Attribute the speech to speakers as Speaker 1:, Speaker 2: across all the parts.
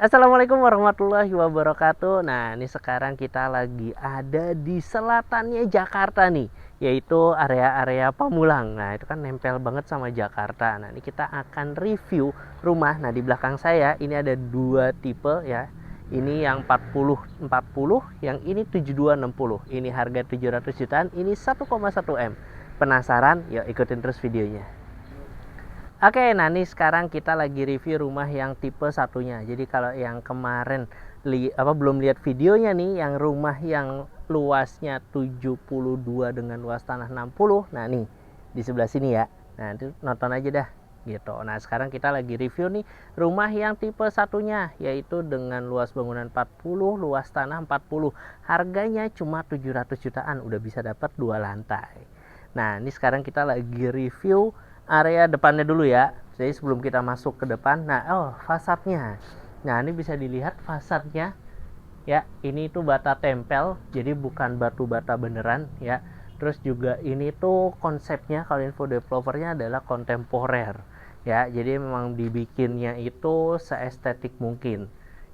Speaker 1: Assalamualaikum warahmatullahi wabarakatuh. Nah, ini sekarang kita lagi ada di selatannya Jakarta nih, yaitu area-area Pamulang. Nah, itu kan nempel banget sama Jakarta. Nah, ini kita akan review rumah. Nah, di belakang saya ini ada dua tipe ya. Ini yang 40 yang ini 7260. Ini harga 700 jutaan, ini 1,1 M. Penasaran? Yuk ikutin terus videonya. Oke, nah ini sekarang kita lagi review rumah yang tipe satunya. Jadi kalau yang kemarin belum lihat videonya nih, yang rumah yang luasnya 72 dengan luas tanah 60. Nah nih di sebelah sini ya. Nah itu nonton aja dah gitu. Nah sekarang kita lagi review nih rumah yang tipe satunya, yaitu dengan luas bangunan 40, luas tanah 40. Harganya cuma 700 jutaan, udah bisa dapat 2 lantai. Nah ini sekarang kita lagi review area depannya dulu ya. Jadi sebelum kita masuk ke depan, fasadnya. Nah ini bisa dilihat fasadnya ya. Ini tuh bata tempel, jadi bukan batu bata beneran ya. Terus juga ini tuh konsepnya, kalau info developernya adalah kontemporer ya. Jadi memang dibikinnya itu seestetik mungkin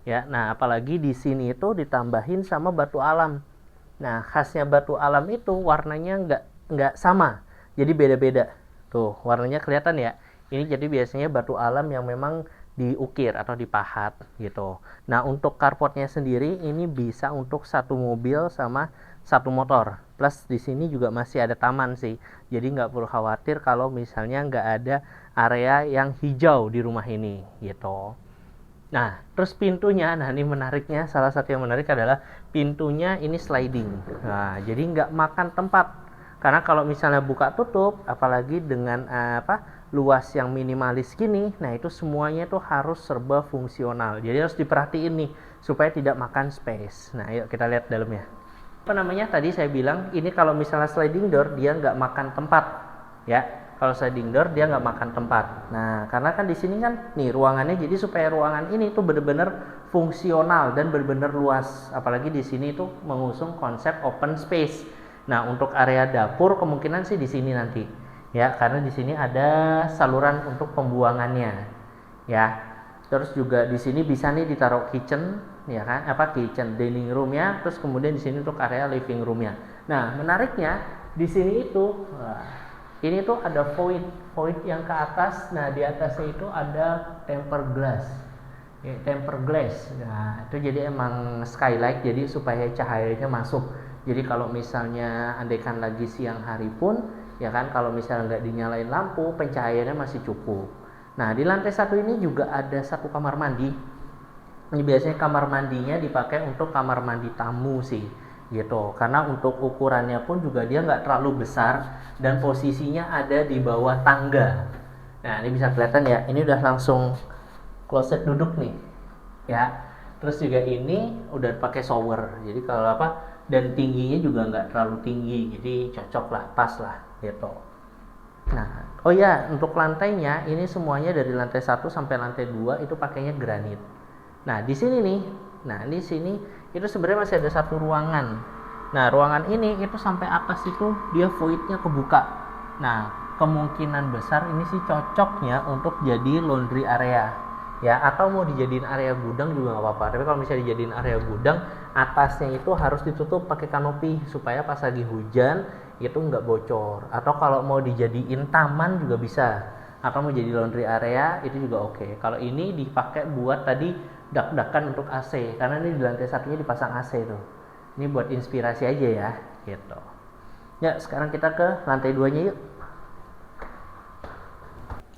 Speaker 1: ya. Nah apalagi di sini itu ditambahin sama batu alam. Nah khasnya batu alam itu warnanya nggak sama, jadi beda-beda. Tuh, warnanya kelihatan ya. Ini jadi biasanya batu alam yang memang diukir atau dipahat gitu. Nah, untuk carportnya sendiri ini bisa untuk satu mobil sama satu motor. Plus di sini juga masih ada taman sih. Jadi nggak perlu khawatir kalau misalnya nggak ada area yang hijau di rumah ini gitu. Nah, terus pintunya, nah ini menariknya, salah satu yang menarik adalah pintunya ini sliding. Nah, jadi nggak makan tempat. Karena kalau misalnya buka tutup, apalagi dengan luas yang minimalis gini, nah itu semuanya tuh harus serba fungsional. Jadi harus diperhatiin nih supaya tidak makan space. Nah, yuk kita lihat dalamnya. Apa namanya? Tadi saya bilang ini kalau misalnya sliding door dia nggak makan tempat, ya. Kalau sliding door dia nggak makan tempat. Nah, karena kan di sini kan nih ruangannya, jadi supaya ruangan ini tuh benar-benar fungsional dan benar-benar luas. Apalagi di sini tuh mengusung konsep open space. Nah, untuk area dapur kemungkinan sih di sini nanti. Ya, karena di sini ada saluran untuk pembuangannya. Ya. Terus juga di sini bisa nih ditaruh kitchen, ya kan? Kitchen, dining room-nya, terus kemudian di sini untuk area living room-nya. Nah, menariknya di sini itu ini tuh ada void yang ke atas. Nah, di atasnya itu ada tempered glass. Ya, tempered glass. Nah, itu jadi emang skylight, jadi supaya cahayanya masuk. Jadi kalau misalnya andaikan lagi siang hari pun, ya kan, kalau misalnya nggak dinyalain lampu, pencahayaannya masih cukup. Nah, di lantai satu ini juga ada satu kamar mandi. Ini biasanya kamar mandinya dipakai untuk kamar mandi tamu sih, gitu. Karena untuk ukurannya pun juga dia nggak terlalu besar dan posisinya ada di bawah tangga. Nah, ini bisa kelihatan ya. Ini udah langsung kloset duduk nih, ya. Terus juga ini udah pakai shower. Jadi kalau dan tingginya juga nggak terlalu tinggi, jadi cocok lah, pas lah, gitu. Nah, oh ya, untuk lantainya ini semuanya dari lantai 1 sampai lantai 2 itu pakainya granit. Nah, di sini nih. Nah, di sini itu sebenarnya masih ada satu ruangan. Nah, ruangan ini itu sampai atas itu dia voidnya kebuka. Nah, kemungkinan besar ini sih cocoknya untuk jadi laundry area. Ya, atau mau dijadiin area gudang juga nggak apa-apa. Tapi kalau misalnya dijadiin area gudang, atasnya itu harus ditutup pakai kanopi supaya pas lagi hujan itu nggak bocor. Atau kalau mau dijadiin taman juga bisa. Atau mau jadi laundry area itu juga oke. Kalau ini dipakai buat tadi dak-dakan untuk AC, karena ini di lantai satunya dipasang AC tuh. Ini buat inspirasi aja ya, gitu. Ya, sekarang kita ke lantai 2-nya yuk.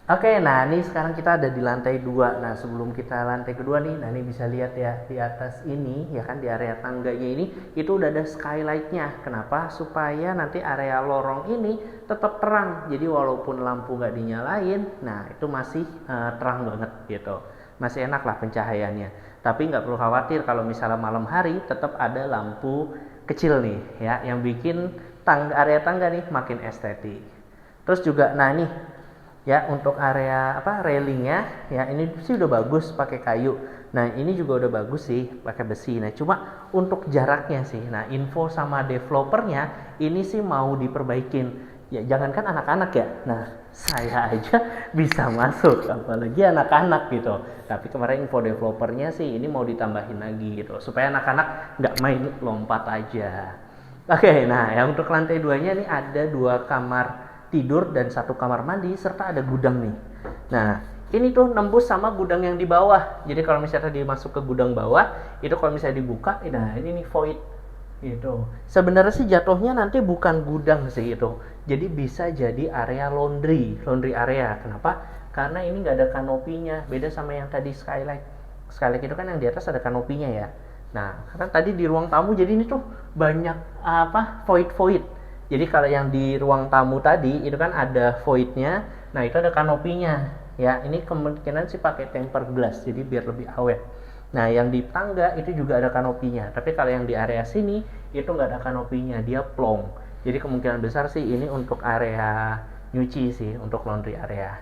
Speaker 1: Oke, nah ini sekarang kita ada di lantai 2. Nah, sebelum kita lantai kedua nih, nah ini bisa lihat ya di atas ini, ya kan, di area tangganya ini itu udah ada skylight-nya. Kenapa? Supaya nanti area lorong ini tetap terang. Jadi walaupun lampu nggak dinyalain, nah itu masih terang banget gitu. Masih enak lah pencahayaannya. Tapi nggak perlu khawatir kalau misalnya malam hari tetap ada lampu kecil nih ya, yang bikin area tangga nih makin estetik. Terus juga, nah nih ya, untuk area railingnya ya ini sih udah bagus pakai kayu. Nah, ini juga udah bagus sih pakai besi. Nah, cuma untuk jaraknya sih, nah info sama developernya ini sih mau diperbaikin. Ya jangankan anak-anak ya, nah saya aja bisa masuk, apalagi anak-anak gitu. Tapi kemarin info developernya sih ini mau ditambahin lagi gitu, supaya anak-anak nggak main lompat aja. Oke, nah yang untuk lantai 2-nya nih ada 2 kamar tidur dan 1 kamar mandi serta ada gudang nih. Nah ini tuh nembus sama gudang yang di bawah. Jadi kalau misalnya dimasuk ke gudang bawah, itu kalau misalnya dibuka, nah ini nih void gitu. Sebenarnya sih jatuhnya nanti bukan gudang sih itu. Jadi bisa jadi area laundry area. Kenapa? Karena ini nggak ada kanopinya. Beda sama yang tadi skylight. Skylight itu kan yang di atas ada kanopinya ya. Nah, karena tadi di ruang tamu jadi ini tuh banyak void. Jadi kalau yang di ruang tamu tadi itu kan ada voidnya. Nah itu ada kanopinya. Ya, ini kemungkinan sih pakai tempered glass. Jadi biar lebih awet. Nah, yang di tangga itu juga ada kanopinya. Tapi kalau yang di area sini itu nggak ada kanopinya, dia plong. Jadi kemungkinan besar sih ini untuk area nyuci sih, untuk laundry area.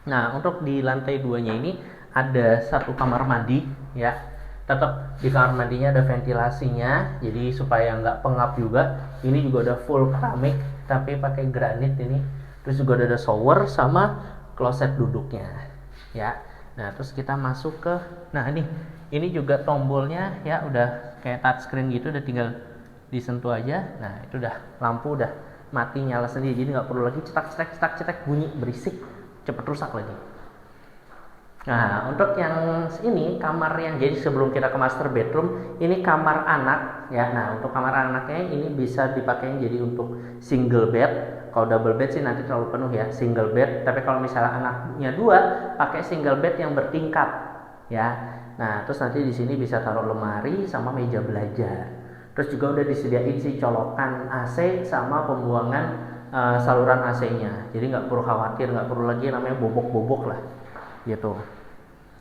Speaker 1: Nah, untuk di lantai 2-nya ini ada 1 kamar mandi ya. Tetap di kamar mandinya ada ventilasinya, jadi supaya nggak pengap juga. Ini juga ada full keramik, tapi pakai granit ini. Terus juga ada shower sama kloset duduknya ya. Nah terus kita masuk ke, nah ini juga tombolnya ya udah kayak touchscreen gitu, udah tinggal disentuh aja. Nah itu udah lampu udah mati nyala sendiri, jadi nggak perlu lagi cetak bunyi berisik cepet rusak lagi. Nah untuk yang ini kamar yang, jadi sebelum kita ke master bedroom, ini kamar anak ya. Nah untuk kamar anaknya ini bisa dipakai jadi untuk single bed. Kalau double bed sih nanti terlalu penuh ya, single bed. Tapi kalau misalnya anaknya 2, pakai single bed yang bertingkat ya. Nah terus nanti di sini bisa taruh lemari sama meja belajar. Terus juga udah disediain sih colokan AC sama pembuangan saluran AC-nya. Jadi nggak perlu khawatir, nggak perlu lagi namanya bobok-bobok lah gitu.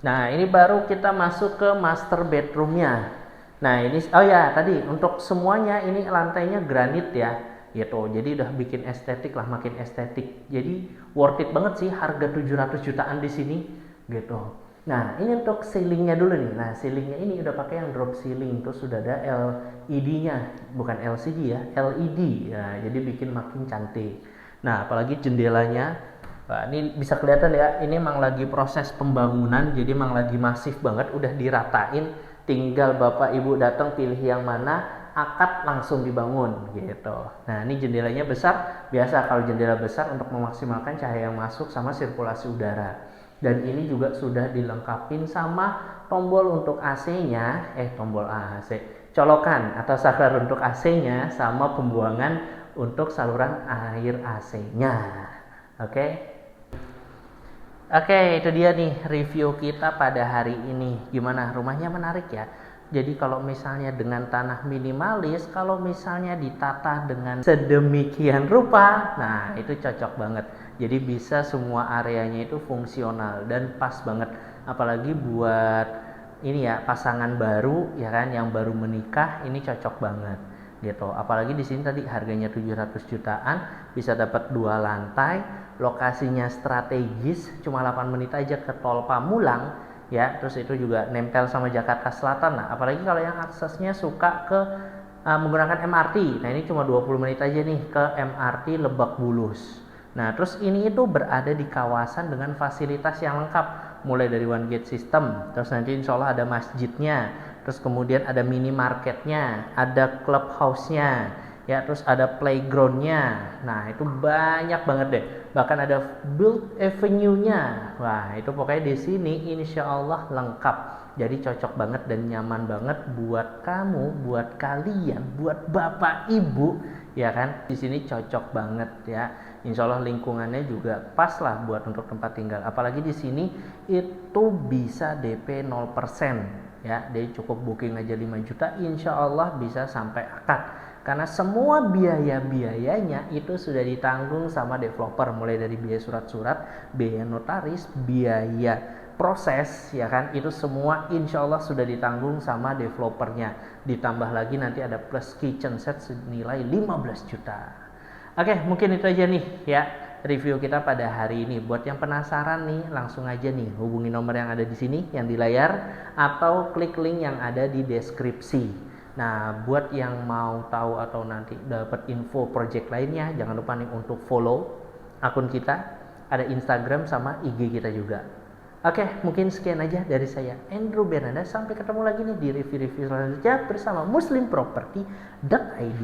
Speaker 1: Nah ini baru kita masuk ke master bedroomnya. Nah ini, oh ya tadi untuk semuanya ini lantainya granit ya gitu. Jadi udah bikin estetik lah, makin estetik. Jadi worth it banget sih harga 700 jutaan di sini gitu. Nah ini untuk ceilingnya dulu nih. Nah ceilingnya ini udah pakai yang drop ceiling, terus sudah ada LED-nya, bukan LCD ya, LED. Nah, jadi bikin makin cantik. Nah apalagi jendelanya, nah, ini bisa kelihatan ya, ini emang lagi proses pembangunan, jadi emang lagi masif banget, udah diratain. Tinggal bapak ibu datang pilih yang mana, akad langsung dibangun gitu. Nah ini jendelanya besar, biasa kalau jendela besar untuk memaksimalkan cahaya yang masuk sama sirkulasi udara. Dan ini juga sudah dilengkapin sama tombol untuk AC-nya, tombol AC, colokan atau saklar untuk AC-nya sama pembuangan untuk saluran air AC-nya. Oke, itu dia nih review kita pada hari ini. Gimana, rumahnya menarik ya? Jadi kalau misalnya dengan tanah minimalis, kalau misalnya ditata dengan sedemikian rupa, nah itu cocok banget. Jadi bisa semua areanya itu fungsional dan pas banget. Apalagi buat ini ya, pasangan baru ya kan, yang baru menikah, ini cocok banget gitu. Apalagi di sini tadi harganya 700 jutaan, bisa dapat 2 lantai, lokasinya strategis, cuma 8 menit aja ke tol Pamulang. Ya, terus itu juga nempel sama Jakarta Selatan. Nah, apalagi kalau yang aksesnya suka ke menggunakan MRT. Nah, ini cuma 20 menit aja nih ke MRT Lebak Bulus. Nah, terus ini itu berada di kawasan dengan fasilitas yang lengkap, mulai dari one gate system, terus nanti insya Allah ada masjidnya, terus kemudian ada minimarketnya, ada clubhouse-nya, ya, terus ada playground-nya. Nah, itu banyak banget deh. Bahkan ada build avenue-nya. Wah, itu pokoknya di sini insya Allah lengkap. Jadi cocok banget dan nyaman banget buat kamu, buat kalian, buat bapak ibu, ya kan? Di sini cocok banget ya. Insya Allah lingkungannya juga pas lah buat untuk tempat tinggal. Apalagi di sini itu bisa DP 0%. Ya, jadi cukup booking aja 5 juta, insya Allah bisa sampai akad. Karena semua biaya-biayanya itu sudah ditanggung sama developer, mulai dari biaya surat-surat, biaya notaris, biaya proses, ya kan, itu semua insya Allah sudah ditanggung sama developernya. Ditambah lagi nanti ada plus kitchen set senilai 15 juta. Oke, mungkin itu aja nih ya review kita pada hari ini. Buat yang penasaran nih, langsung aja nih hubungi nomor yang ada di sini, yang di layar, atau klik link yang ada di deskripsi. Nah, buat yang mau tahu atau nanti dapat info project lainnya, jangan lupa nih untuk follow akun kita. Ada Instagram sama IG kita juga. Oke, mungkin sekian aja dari saya, Andrew Bernanda. Sampai ketemu lagi nih di review-review selanjutnya bersama muslimproperty.id.